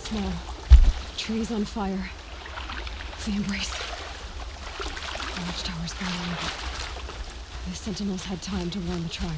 small. Trees on fire. The embrace. The watchtower's burning. The sentinels had time to warn the tribe.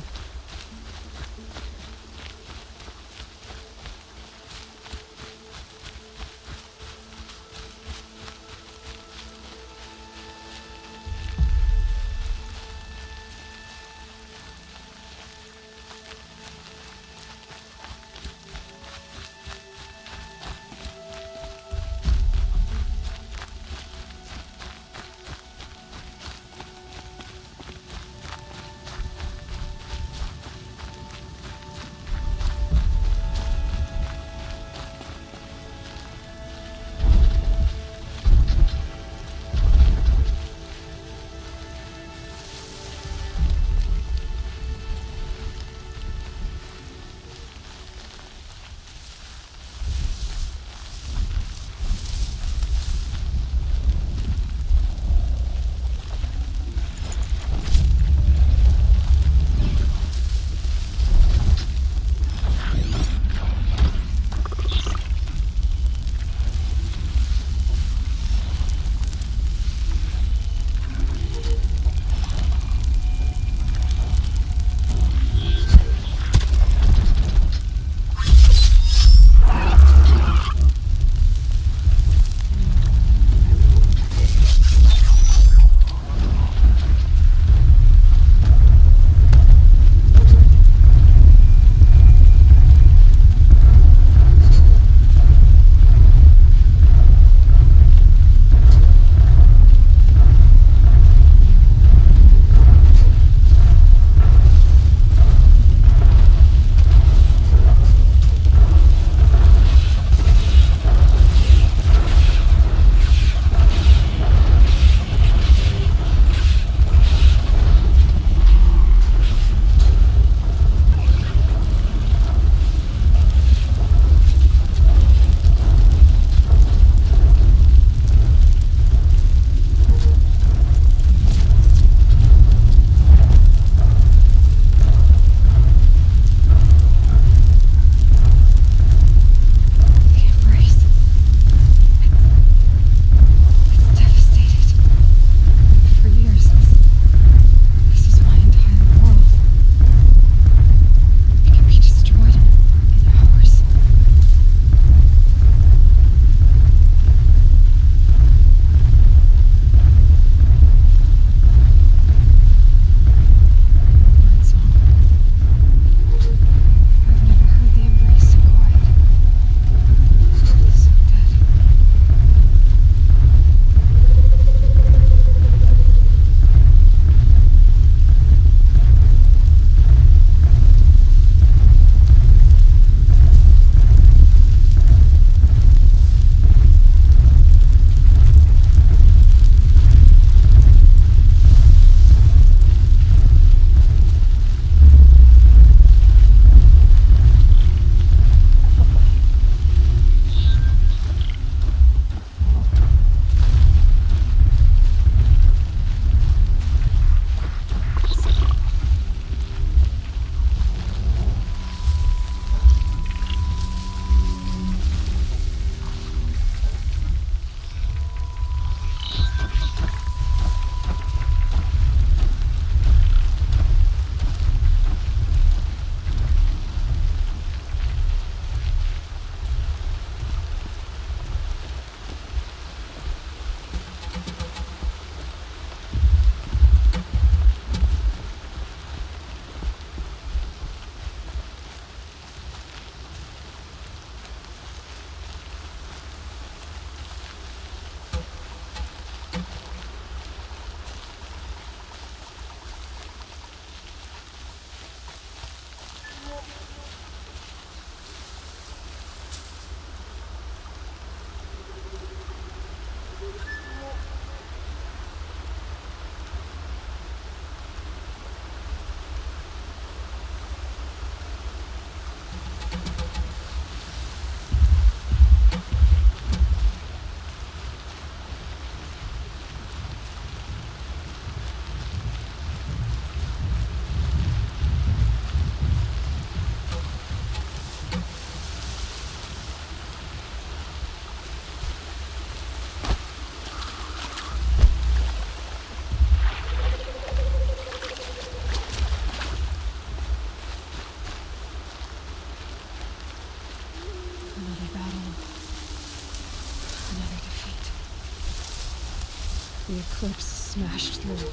The eclipse smashed through.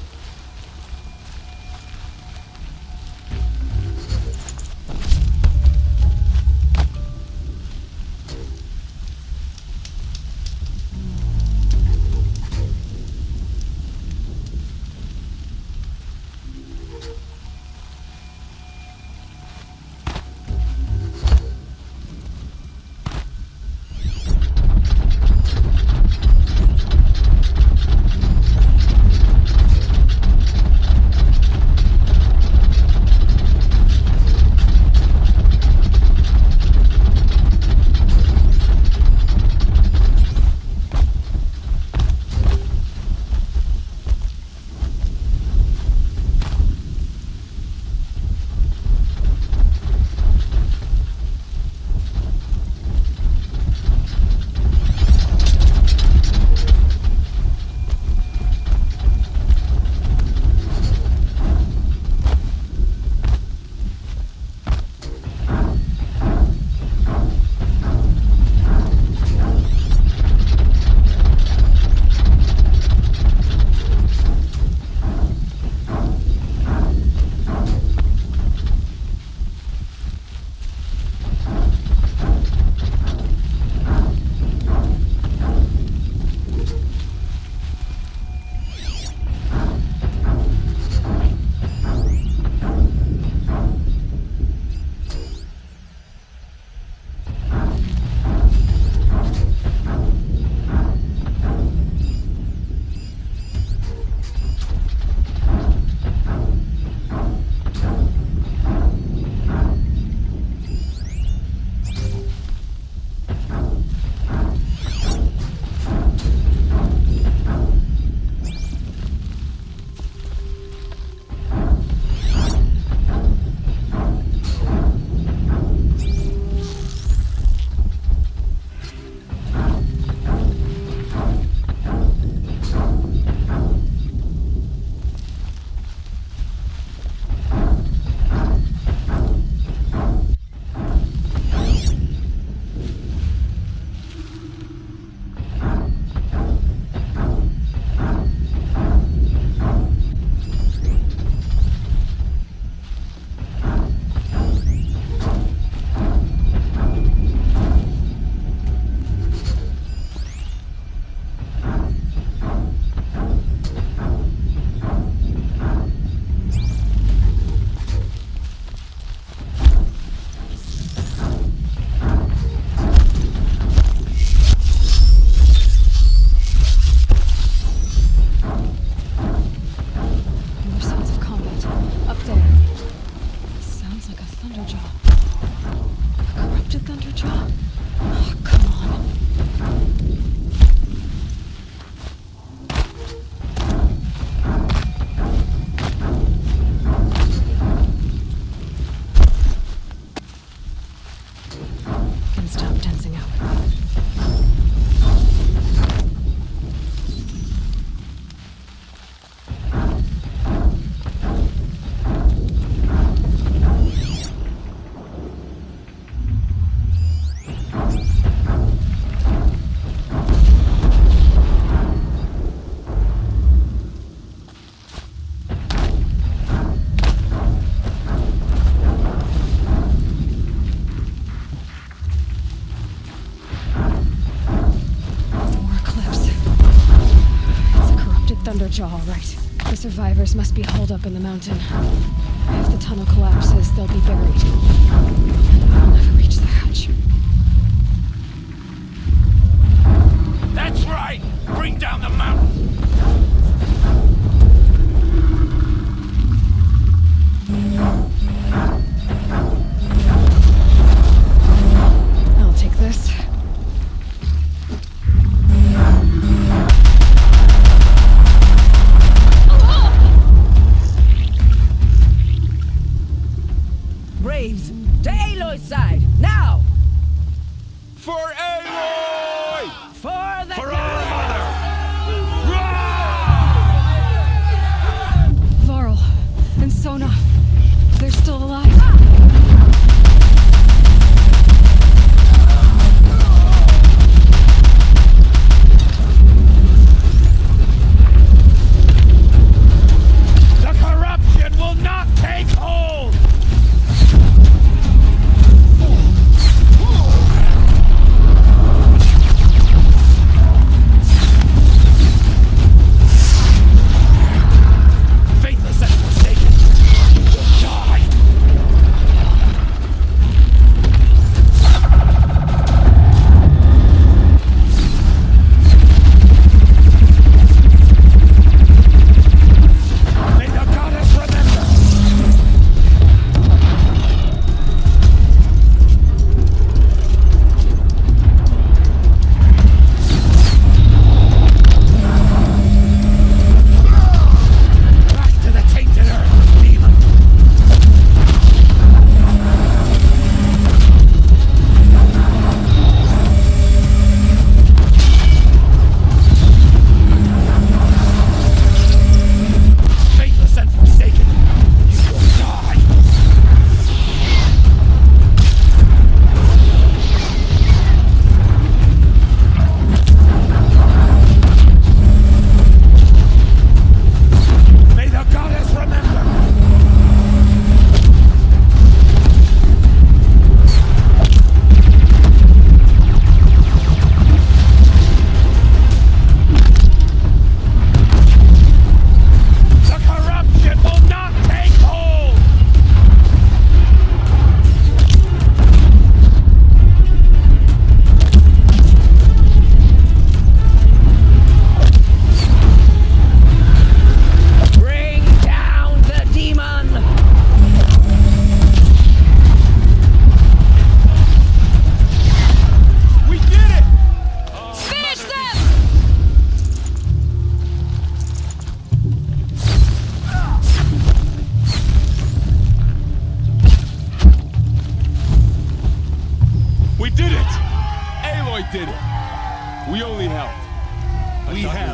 Thunderjaw, all right. The survivors must be holed up in the mountain. If the tunnel collapses, they'll be buried. And I'll never reach the hatch. That's right! Bring down the mountain! I'll take this. Braves, to Aloy's side, now! For Aloy! For the For our mother!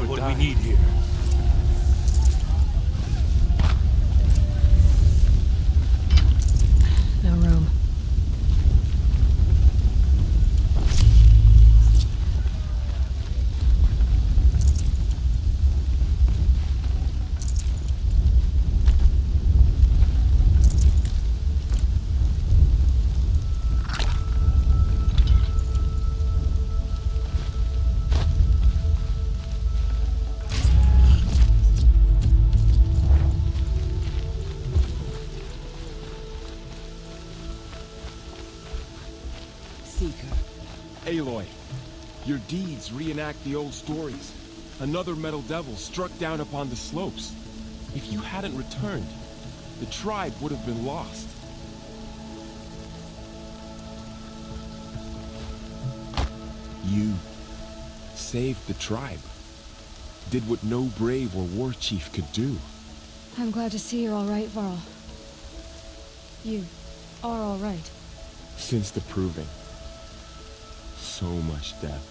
got what we need here. No room. Aloy, your deeds reenact the old stories. Another metal devil struck down upon the slopes. If you hadn't returned, the tribe would have been lost. You saved the tribe. Did what no brave or war chief could do. I'm glad to see you're all right, Varl. You are all right. Since the proving. So much death.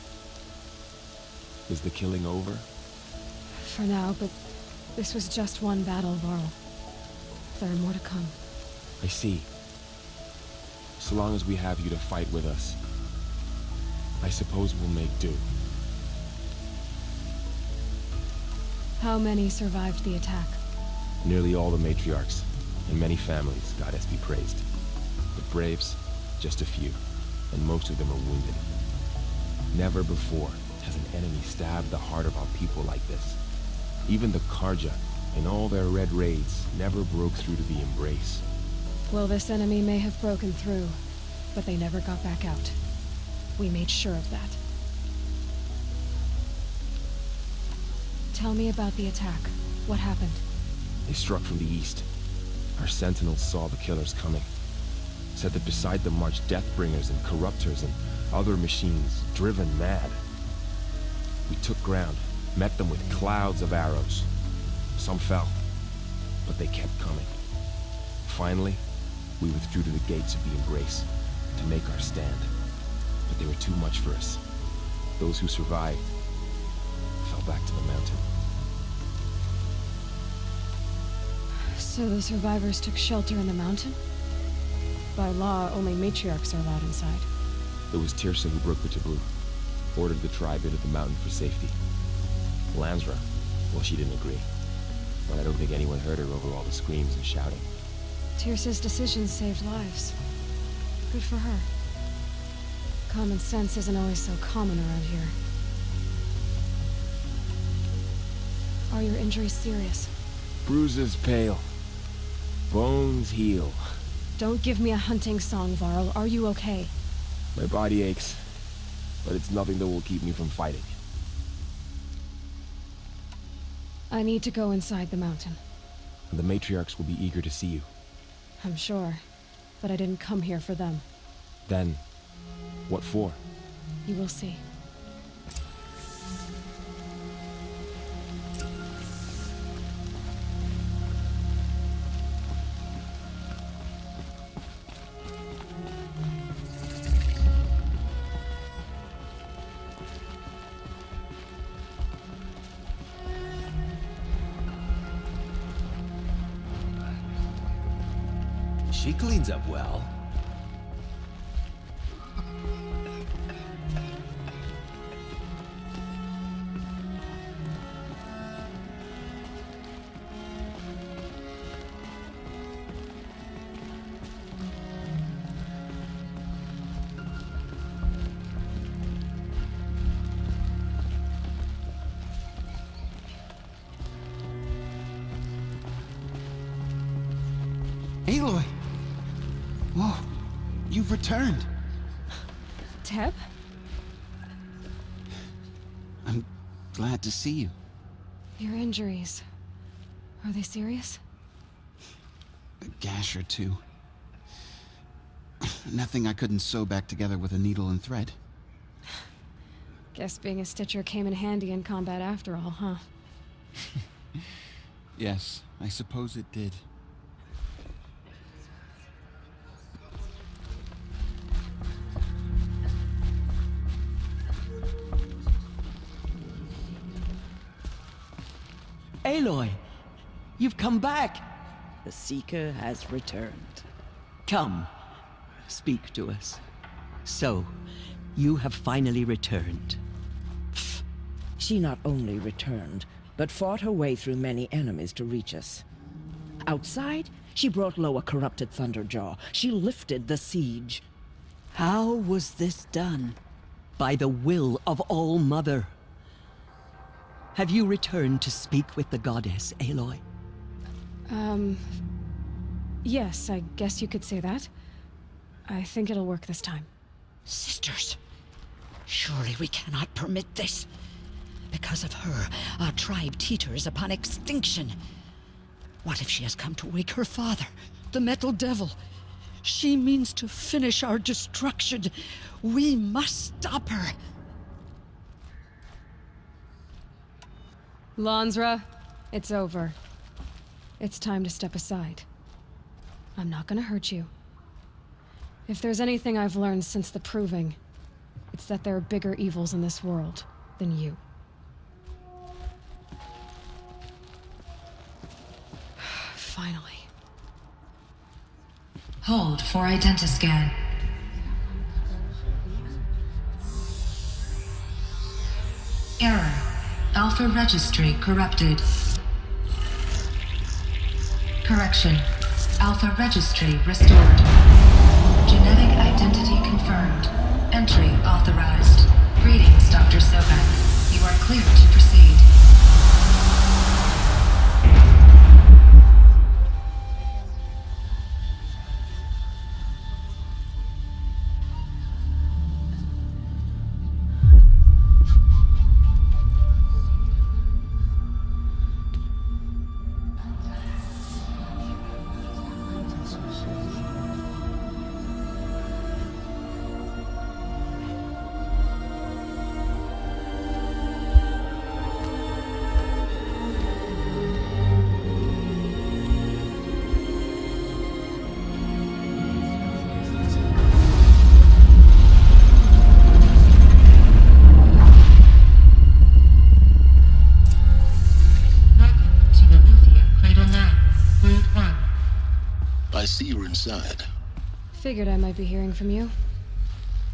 Is the killing over? For now, but this was just one battle, Varl. There are more to come. I see. So long as we have you to fight with us, I suppose we'll make do. How many survived the attack? Nearly all the matriarchs, and many families, goddess be praised. The braves, just a few, and most of them are wounded. Never before has an enemy stabbed the heart of our people like this. Even the Karja, in all their red raids, never broke through to the embrace. Well, this enemy may have broken through, but they never got back out. We made sure of that. Tell me about the attack. What happened? They struck from the east. Our sentinels saw the killers coming. Said that beside them marched Deathbringers and Corruptors and other machines, driven mad. We took ground, met them with clouds of arrows. Some fell, but they kept coming. Finally, we withdrew to the gates of the Embrace to make our stand. But they were too much for us. Those who survived fell back to the mountain. So the survivors took shelter in the mountain? By law, only matriarchs are allowed inside. It was Tirsa who broke the taboo, ordered the tribe into the mountain for safety. Lansra, well, she didn't agree. But I don't think anyone heard her over all the screams and shouting. Tirsa's decisions saved lives. Good for her. Common sense isn't always so common around here. Are your injuries serious? Bruises pale. Bones heal. Don't give me a hunting song, Varl. Are you okay? My body aches, but it's nothing that will keep me from fighting. I need to go inside the mountain. The matriarchs will be eager to see you. I'm sure, but I didn't come here for them. Then, what for? You will see. She cleans up well. Aloy! Whoa, you've returned. Teb? I'm glad to see you. Your injuries. Are they serious? A gash or two. Nothing I couldn't sew back together with a needle and thread. Guess being a stitcher came in handy in combat after all, huh? Yes, I suppose it did. Aloy! You've come back! The Seeker has returned. Come, speak to us. So, you have finally returned. She not only returned, but fought her way through many enemies to reach us. Outside, she brought low a corrupted Thunderjaw. She lifted the siege. How was this done? By the will of All-Mother. Have you returned to speak with the goddess, Aloy? Yes, I guess you could say that. I think it'll work this time. Sisters, surely we cannot permit this. Because of her, our tribe teeters upon extinction. What if she has come to wake her father, the Metal Devil? She means to finish our destruction. We must stop her. Lansra, it's over. It's time to step aside. I'm not gonna hurt you. If there's anything I've learned since the Proving, it's that there are bigger evils in this world than you. Finally. Hold for identiscan. Error. Alpha registry corrupted. Correction. Alpha registry restored. Genetic identity confirmed. Entry authorized. Greetings, Dr. Sobek. You are cleared to proceed. I see you're inside. Figured I might be hearing from you.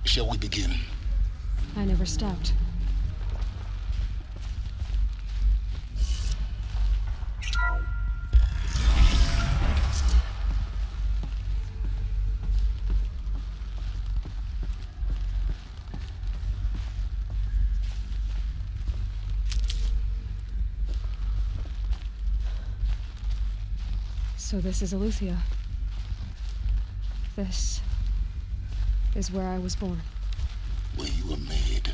Shall we begin? I never stopped. So this is Aletheia. This is where I was born. Where you were made.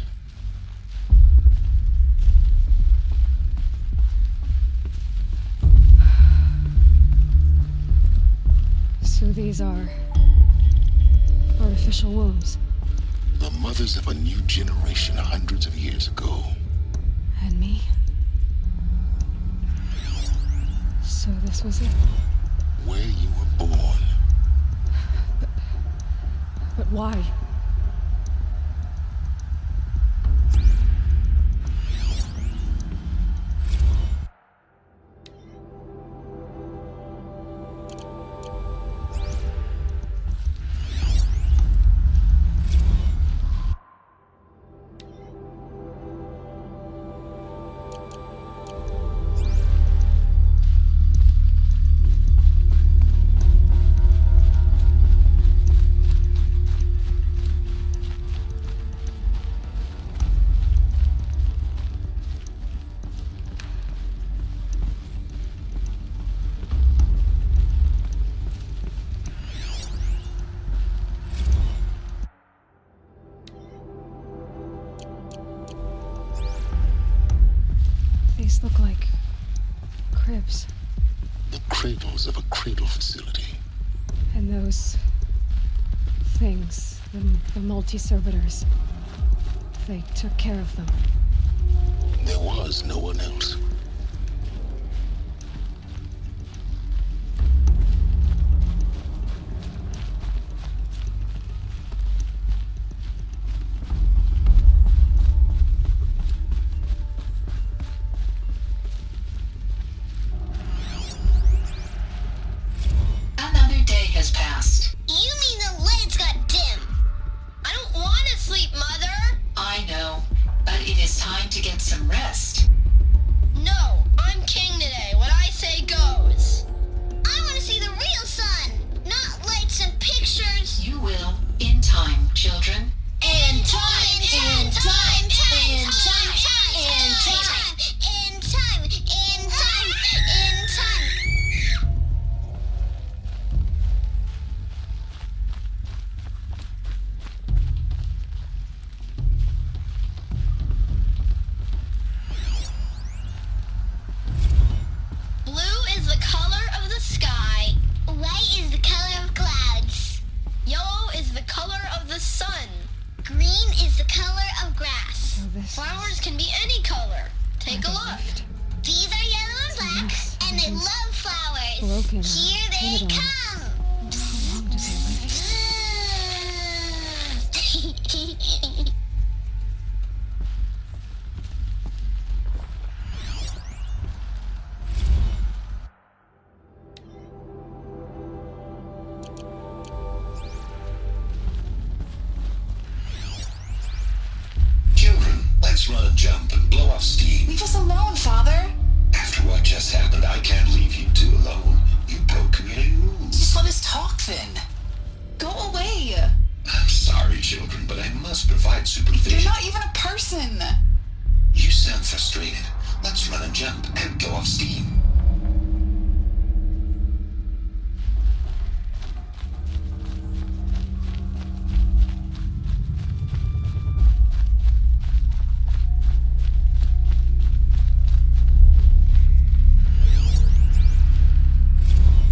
So these are artificial wombs. The mothers of a new generation hundreds of years ago. And me. So this was it. Where you were born. But why? These look like cribs. The cradles of a cradle facility. And those things, the multi-servitors, they took care of them. There was no one else. passed. You mean the lights got dim? I don't want to sleep, Mother! I know, but it is time to get some rest. No, I'm king today. What I say goes. I want to see the real sun, not lights and pictures. You will, in time, children. In time, in time, in time, in time, in time, in time, in time, in time. Blue is the color of the sky. White is the color of clouds. Yellow is the color of the sun. Green is the color of grass. So this Flowers can be any color. Take a look. These are yellow and black, mess. and they love flowers. Broken. Here they Painted on. come. How long did they live? Children, let's run a jump and blow off steam. Leave us alone, Father. After what just happened, I can't leave you two alone. You broke community rules. Just let us talk then. Go away. I'm sorry, children, but I must provide supervision. You're not even a person. You sound frustrated. Let's run a jump and blow off steam.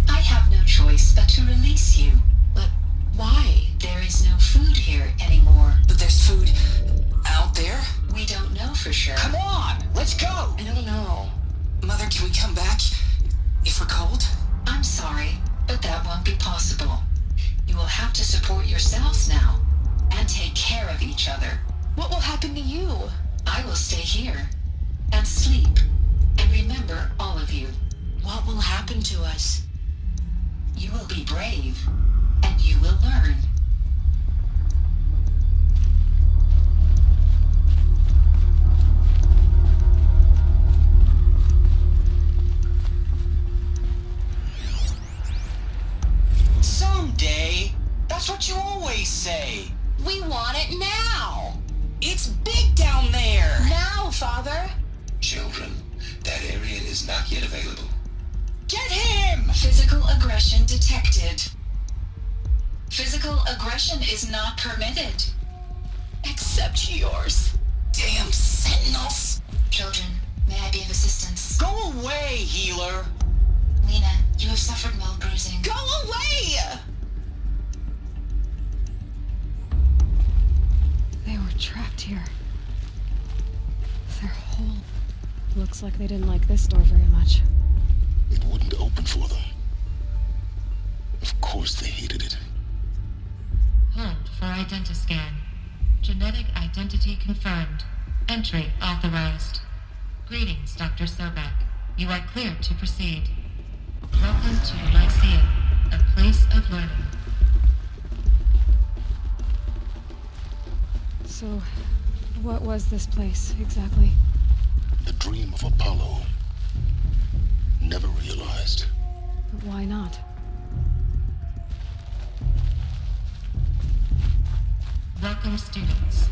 I have no choice but to release you. But why? There is no food here anymore. But there's food out there? We don't know for sure. Come on, let's go! I don't know. Mother, can we come back? If we're cold? I'm sorry, but that won't be possible. You will have to support yourselves now, and take care of each other. What will happen to you? I will stay here, and sleep, and remember all of you. What will happen to us? You will be brave, and you will learn. Someday. That's what you always say. We want it now. It's big down there. Now, Father. Children, that area is not yet available. Get him! Physical aggression detected. Physical aggression is not permitted. Except yours. Damn sentinels. Children, may I be of assistance? Go away, healer. Lena, you have suffered mild bruising. Go away! They were trapped here. Their whole... Looks like they didn't like this door very much. It wouldn't open for them. Of course they hated it. Hold for identiscan. Genetic identity confirmed. Entry authorized. Greetings, Dr. Sobek. You are cleared to proceed. Welcome to Lyceum, a place of learning. So, what was this place, exactly? The dream of Apollo. Never realized. But why not? Welcome, students.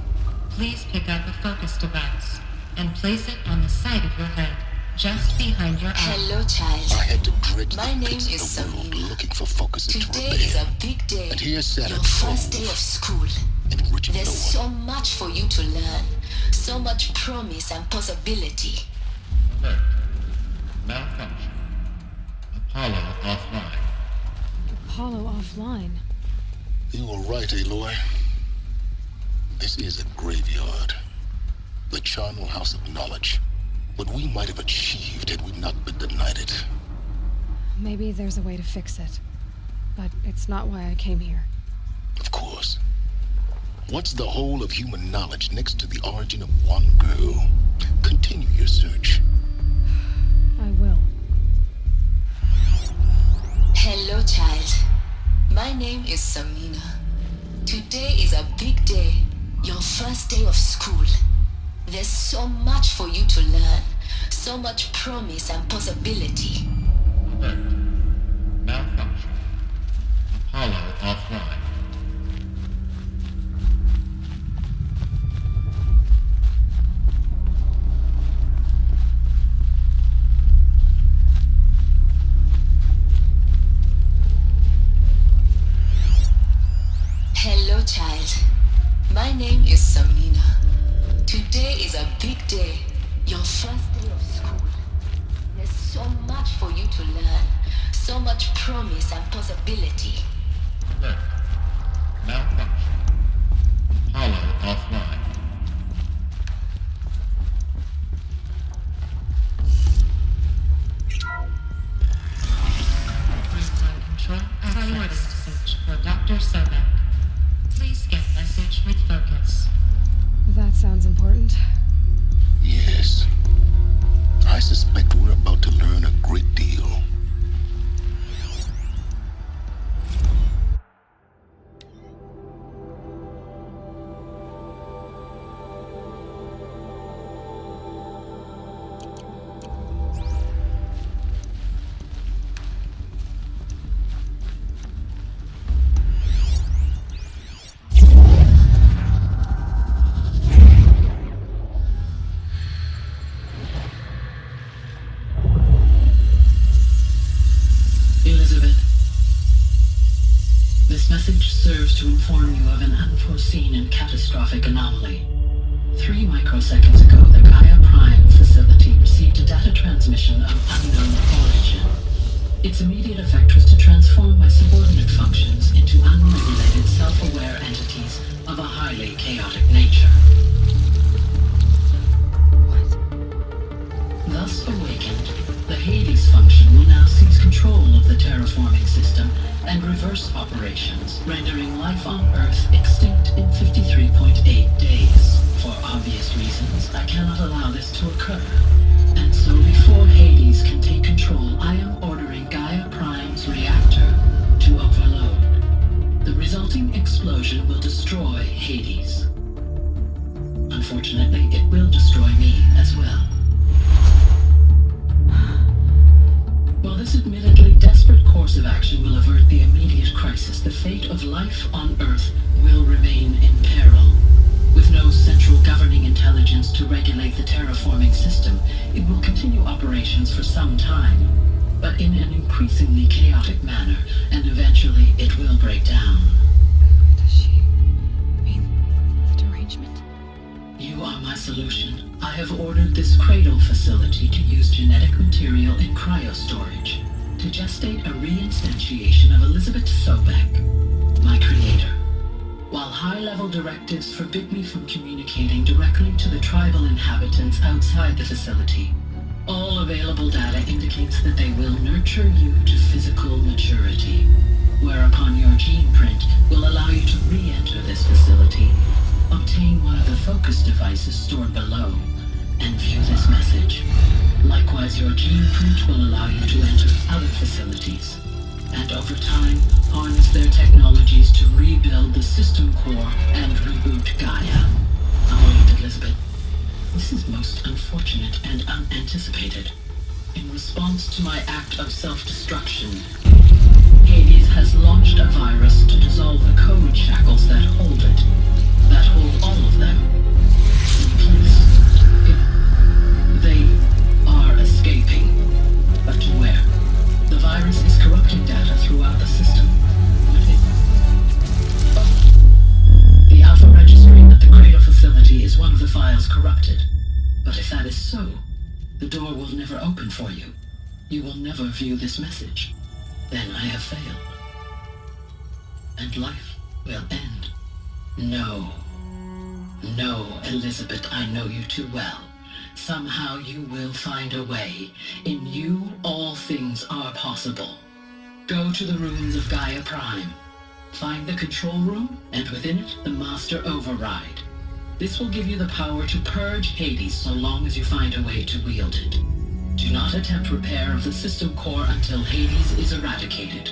Please pick up a focus device and place it on the side of your head, just behind your eye. Hello, child. I had to dredge My the name pits is of the world Samini. looking for focuses to Today is repair. a big day. And here sat Your a first trove, day of school. enriching There's no so one. much for you to learn. So much promise and possibility. Alert. Malfunction. Apollo offline. Apollo offline. You were right, Aloy. This is a graveyard. The charnel house of knowledge. What we might have achieved had we not been denied it. Maybe there's a way to fix it. But it's not why I came here. Of course. What's the whole of human knowledge next to the origin of one girl? Continue your search. I will. Hello, child. My is Samina. Today is a big day. Your first day of school. There's so much for you to learn. So much promise and possibility. Alert. Malfunction. Apollo offline. Hello, child. My name is Samina. Today is a big day. Your first day of school. There's so much for you to learn. So much promise and possibility. Alert. Malfunction. Apollo offline. Real-time control access. Search for Dr. Sobek. Please scan message with focus. That sounds important. Yes. I suspect we're about to learn a great deal. Elizabeth, this message serves to inform you of an unforeseen and catastrophic anomaly. 3 microseconds ago, the Gaia Prime facility received a data transmission of unknown origin. Its immediate effect was to transform my subordinate functions into unregulated, self-aware entities of a highly chaotic nature. Thus awakened, the Hades function will now seize control of the terraforming system and reverse operations, rendering life on Earth extinct in 53.8 days. For obvious reasons, I cannot allow this to occur. And so before Hades can take control, I am ordering Gaia Prime's reactor to overload. The resulting explosion will destroy Hades. Unfortunately, it will destroy me as well. While this admittedly desperate course of action will avert the immediate crisis, the fate of life on Earth will remain in peril. With no central governing intelligence to regulate the terraforming system, it will continue operations for some time, but in an increasingly chaotic manner, and eventually it will break down. Does she mean the derangement? You are my solution. I have ordered this cradle facility to use genetic material in cryostorage to gestate a reinstantiation of Elizabeth Sobek, my creator. While high-level directives forbid me from communicating directly to the tribal inhabitants outside the facility, all available data indicates that they will nurture you to physical maturity, whereupon your gene print will allow you to re-enter this facility, obtain one of the focus devices stored below, and view this message. Likewise, your gene print will allow you to enter other facilities, and over time, harness their technologies to rebuild the system core and reboot Gaia. Oh, Elizabeth, this is most unfortunate and unanticipated. In response to my act of self-destruction, Hades has launched a virus to dissolve the code shackles that hold it, that hold all of them in place. They are escaping, but to where? The virus is corrupting data throughout the system. The Alpha registry at the Cradle facility is one of the files corrupted. But if that is so, the door will never open for you. You will never view this message. Then I have failed. And life will end. No. No, Elizabeth, I know you too well. Somehow you will find a way. In you, all things are possible. Go to the ruins of Gaia Prime. Find the control room, and within it, the Master Override. This will give you the power to purge Hades so long as you find a way to wield it. Do not attempt repair of the system core until Hades is eradicated.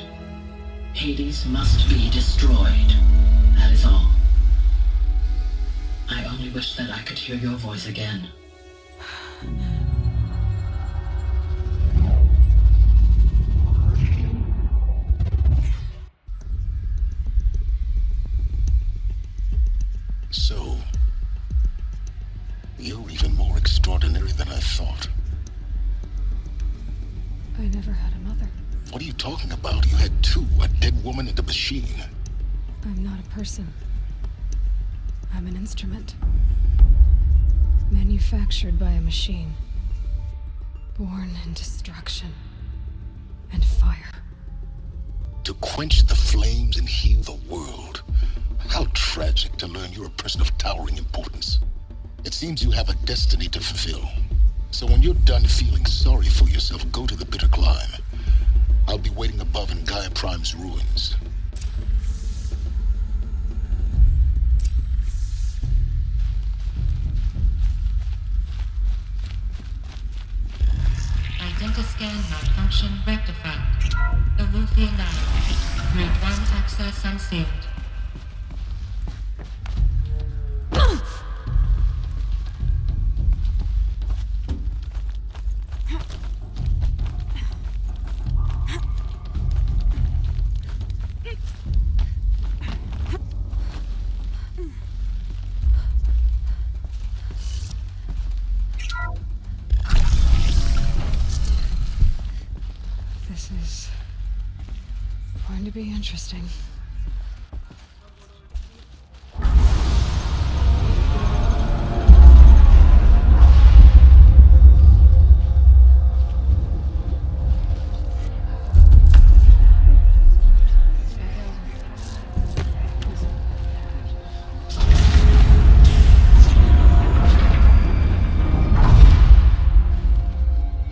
Hades must be destroyed. That is all. I only wish that I could hear your voice again. So, you're even more extraordinary than I thought. I never had a mother. What are you talking about? You had two, a dead woman and a machine. I'm not a person. I'm an instrument. Manufactured by a machine. Born in destruction and fire. To quench the flames and heal the world. How tragic to learn you're a person of towering importance. It seems you have a destiny to fulfill. So when you're done feeling sorry for yourself, go to the bitter climb. I'll be waiting above in Gaia Prime's ruins. Identiscan malfunction rectified. Aloy 9. Grid 1 access unsealed. This is going to be interesting.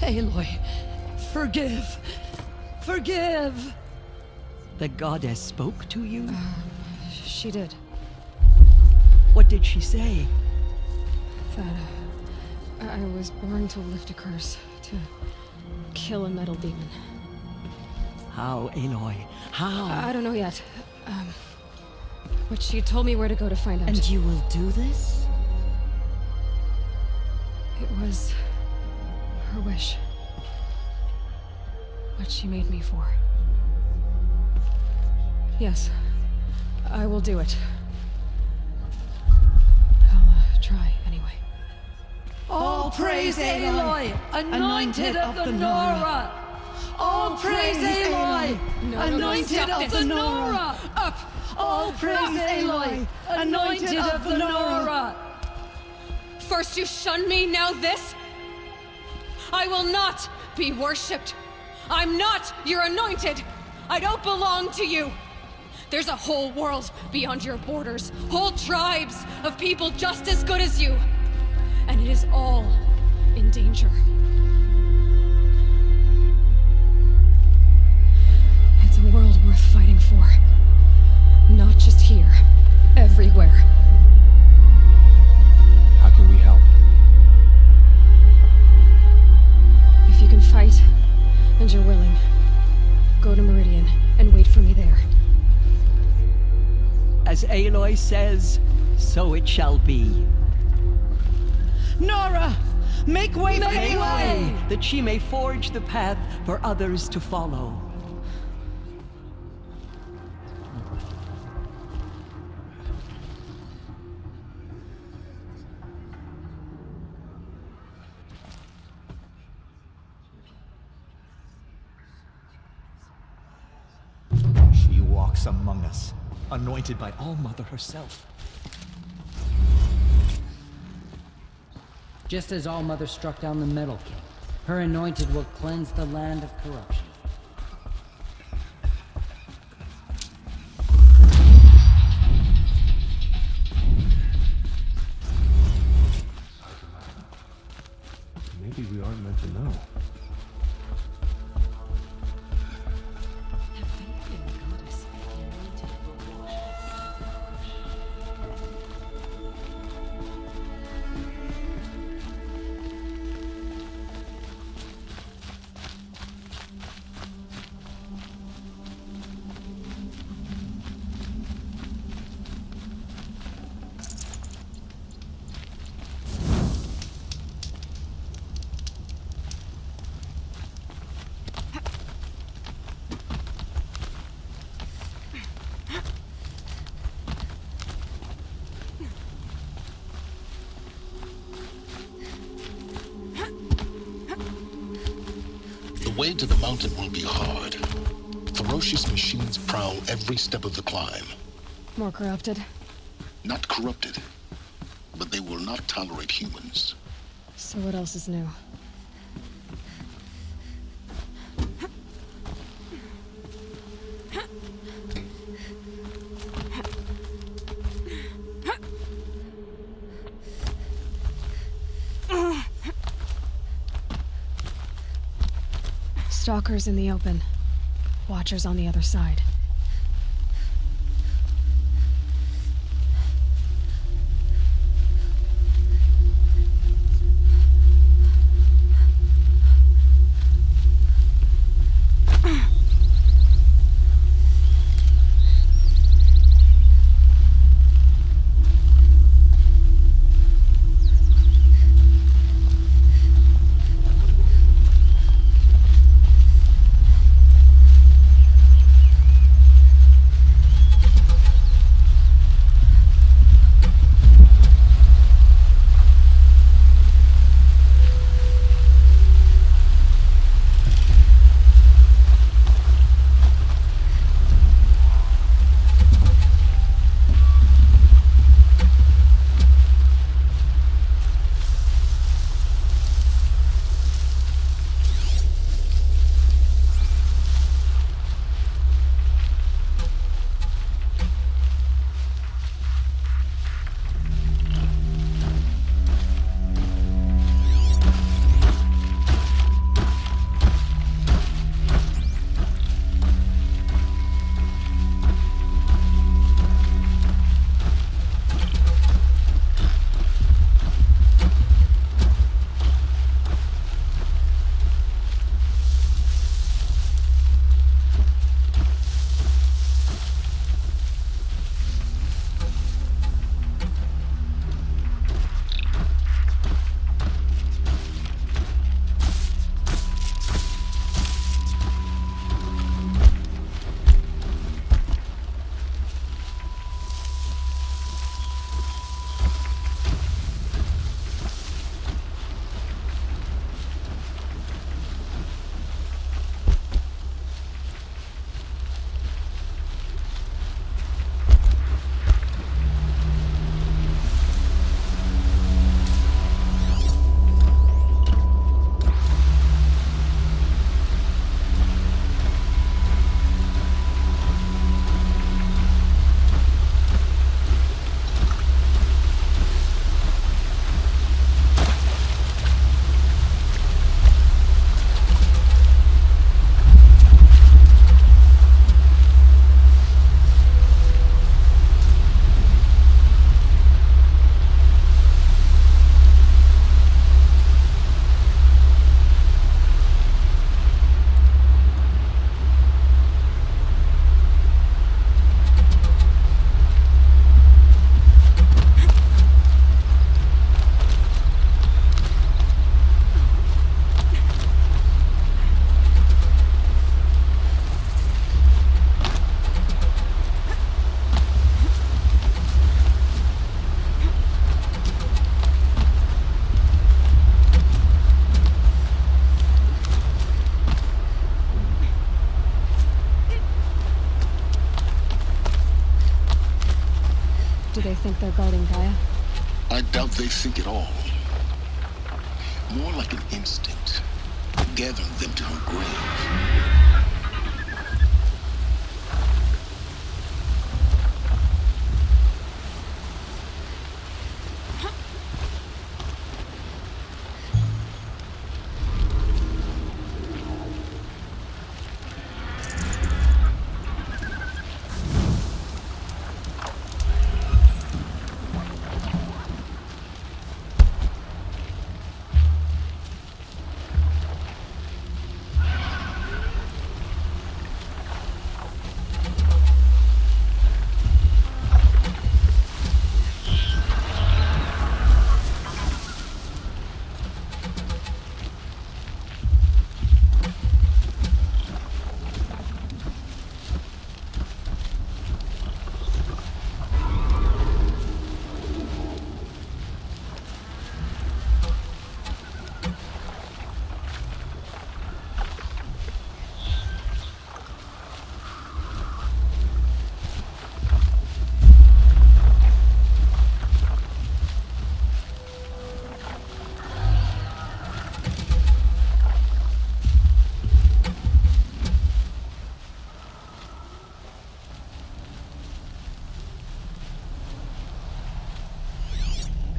Aloy, forgive. Forgive! The goddess spoke to you? She did. What did she say? That I was born to lift a curse, to kill a metal demon. How, Aloy? How? I don't know yet. But she told me where to go to find out. And you will do this? It was her wish. What she made me for. Yes, I will do it. I'll try anyway. All praise Aloy, anointed of the Nora! All praise Aloy, anointed of the Nora! Up! All praise Aloy, anointed of the Nora! First you shun me, now this? I will not be worshipped. I'm not your anointed. I don't belong to you. There's a whole world beyond your borders, whole tribes of people just as good as you. And it is all in danger. It's a world worth fighting for. Not just here, everywhere. How can we help? If you can fight, and you're willing, go to Meridian and wait for me there. As Aloy says, so it shall be. Nora! Make way for Aloy! That she may forge the path for others to follow. She walks among us, anointed by All-Mother herself. Just as All-Mother struck down the Metal King, her anointed will cleanse the land of corruption. Maybe we aren't meant to know. way to the mountain will be hard. Ferocious machines prowl every step of the climb. More corrupted? Not corrupted, but they will not tolerate humans. So what else is new? Stalkers in the open. Watchers on the other side. Do they think they're guarding Gaia? I doubt they think at all. More like an instinct, gathering them to her grave.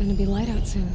gonna be light out soon.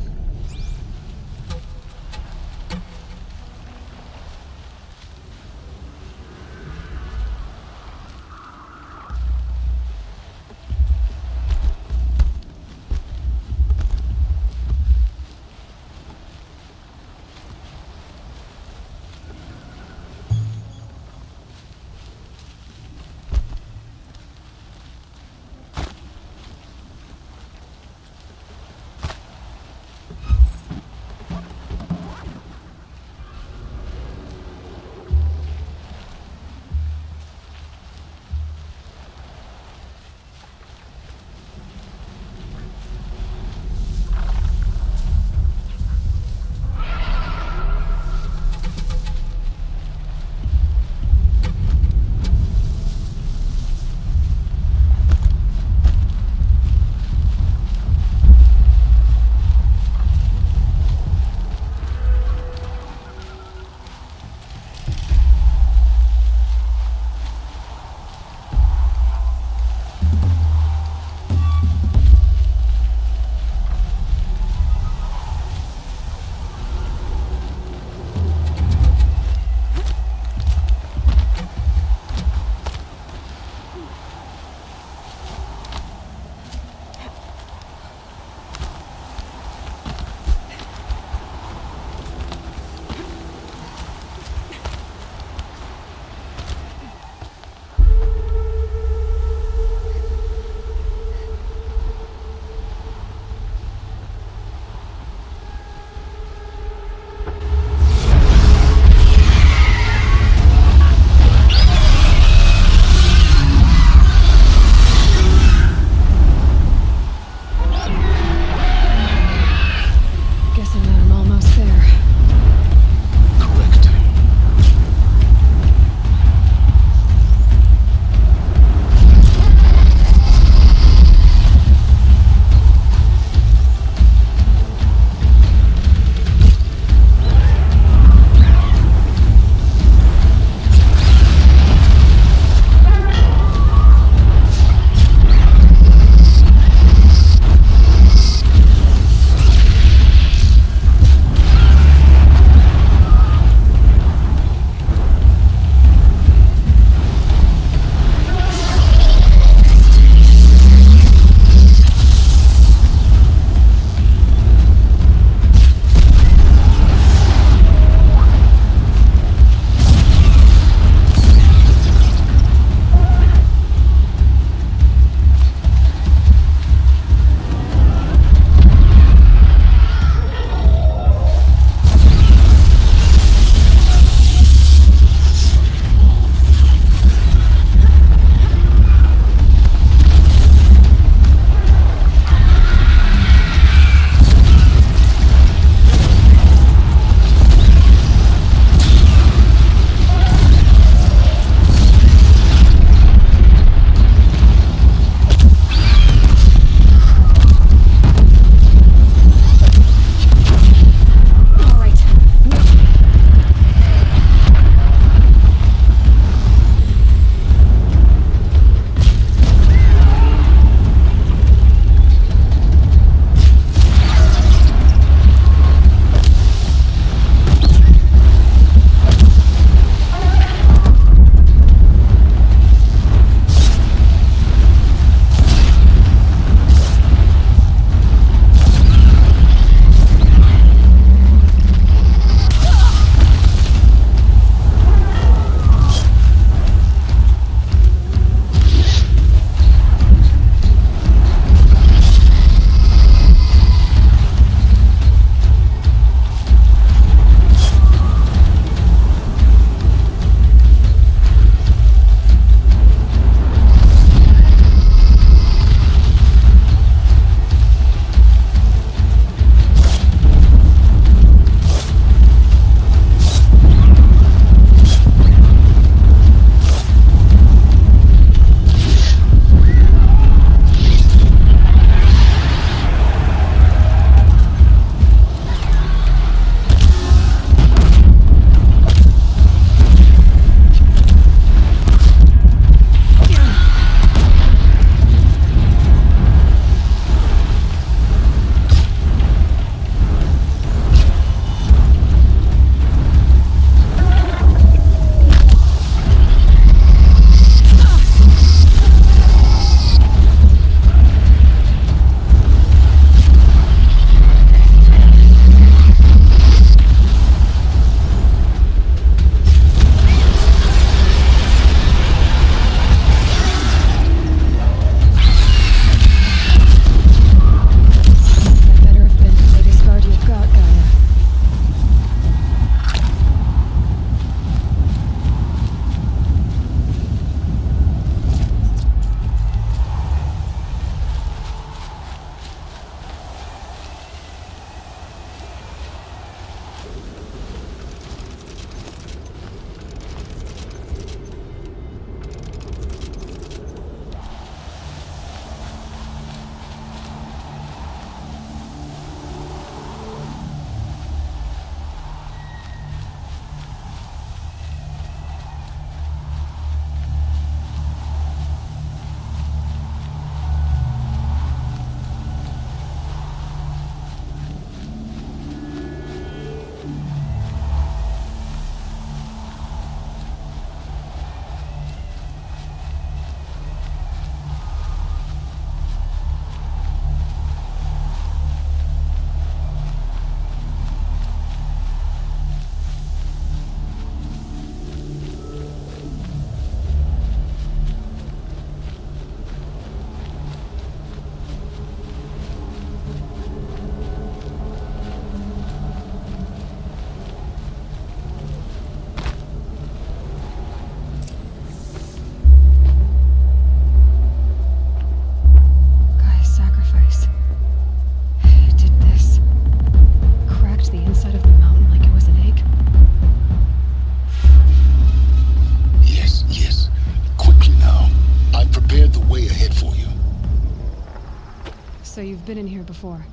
So you've been in here before?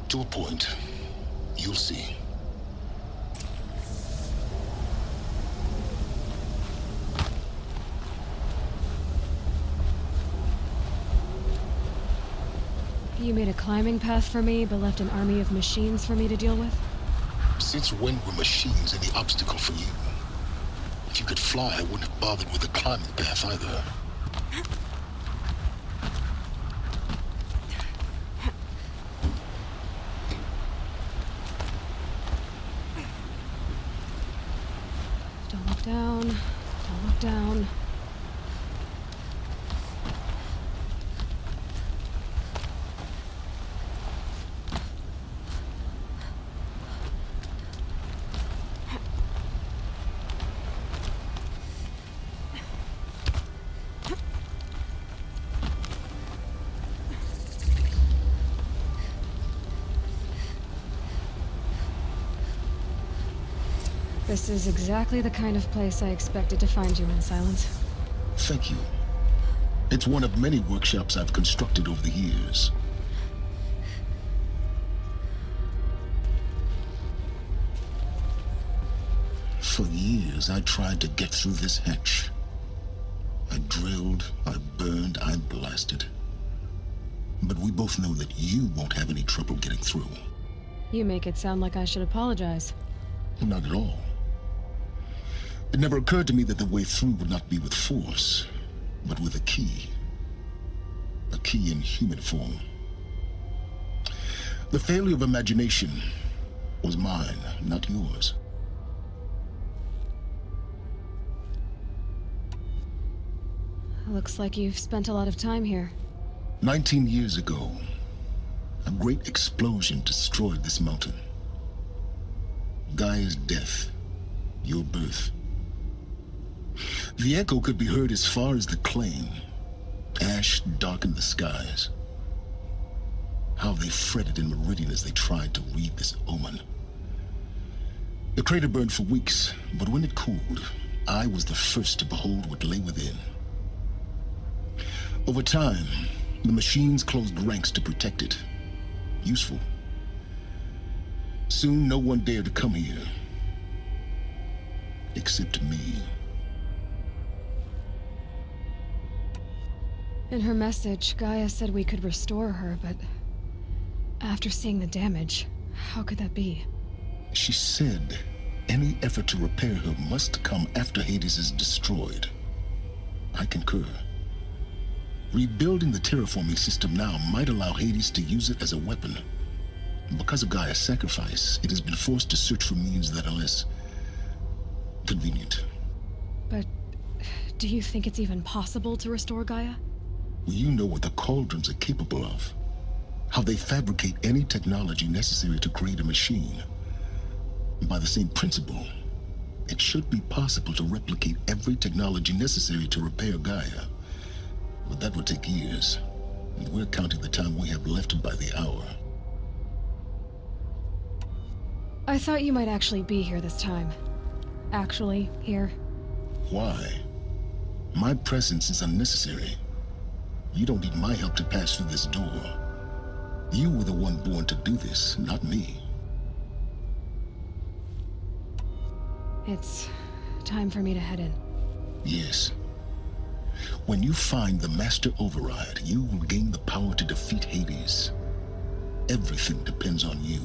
To a point. You'll see. You made a climbing path for me, but left an army of machines for me to deal with? Since when were machines any obstacle for you? If you could fly, I wouldn't have bothered with the climbing path either. Don't look down. Don't look down. This is exactly the kind of place I expected to find you in, Silence. Thank you. It's one of many workshops I've constructed over the years. For years, I tried to get through this hatch. I drilled, I burned, I blasted. But we both know that you won't have any trouble getting through. You make it sound like I should apologize. Not at all. It never occurred to me that the way through would not be with force, but with a key. A key in human form. The failure of imagination was mine, not yours. Looks like you've spent a lot of time here. 19 years ago, a great explosion destroyed this mountain. Gaia's death, your birth. The echo could be heard as far as the claim. Ash darkened the skies. How they fretted in meridian as they tried to read this omen. The crater burned for weeks, but when it cooled, I was the first to behold what lay within. Over time, the machines closed ranks to protect it. Useful. Soon, no one dared to come here. Except me. In her message, Gaia said we could restore her, but after seeing the damage, how could that be? She said any effort to repair her must come after Hades is destroyed. I concur. Rebuilding the terraforming system now might allow Hades to use it as a weapon. Because of Gaia's sacrifice, it has been forced to search for means that are less convenient. But do you think it's even possible to restore Gaia? Well, you know what the cauldrons are capable of. How they fabricate any technology necessary to create a machine. By the same principle, it should be possible to replicate every technology necessary to repair Gaia. But that would take years, and we're counting the time we have left by the hour. I thought you might actually be here this time. Actually, here. Why? My presence is unnecessary. You don't need my help to pass through this door. You were the one born to do this, not me. It's time for me to head in. Yes. When you find the Master Override, you will gain the power to defeat Hades. Everything depends on you.